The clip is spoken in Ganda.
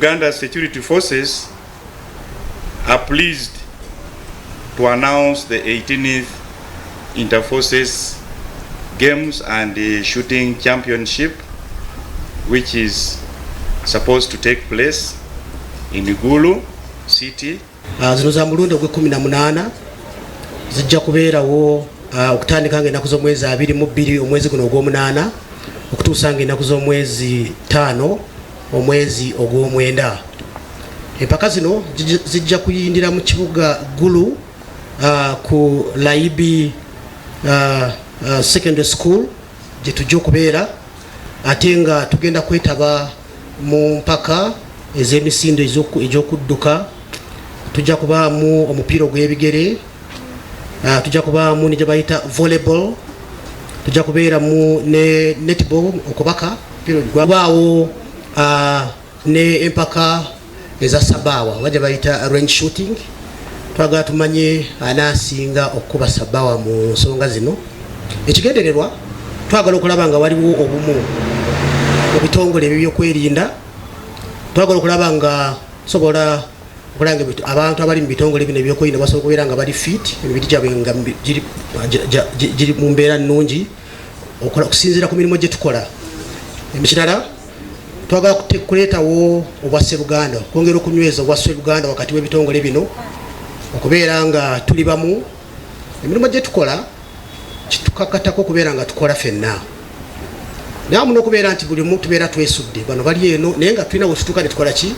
Uganda security forces are pleased to announce the 18th Interforces Games and Shooting Championship, which is supposed to take place in Gulu City. Zino za mulundi ogwe-18 zijja kubeerawo okutandika ng'ennaku z'omwezi 22 omwezi guno ogw'omunaana okutuusa ng'ennaku z'omwezi 5 omwezi ogw'omwenda. Empaka zino zijja kuyindira mu kibuga Gulu ku Laibi Secondary School gye tujja okubeera, ate nga tugenda kwetaba mu mpaka ez'emisinde egy'okudduka. Tujja kubaamu omupiira ogw'ebigere, tujja kubaamu ne gye bayita volleyball, tujja kubeeramu ne netball okubaka gwabaawo ne empaka eza sabaawa oba gye bayita range shooting. Twagala tumanye anaasinga okuba sabaawa mu nsonga zino. Ekigendererwa twagala okulaba nga waliwo obumu mu bitongole ebyokwerinda. Twagala okulaba nga sobola okulanga abantu abali mu bitongole bino ebyokwerinda basobola okubeera nga bali fit, emibiri gyabwe nga giri mu mbeera nnungi okusinziira ku mirimu gye tukola. Ekirala twagala kuleetawo obwasseruganda, okwongera okunyweza obwasseruganda wakati w'ebitongole bino okubeera nga tuli bamu. Emirimu gye tukola kitukakatako okubeera nga tukola ffenna. Naye muno okubeera nti buli muntu tubeera twesudde, bano bali eno naye nga tulina we tutuuka ne tukola ki?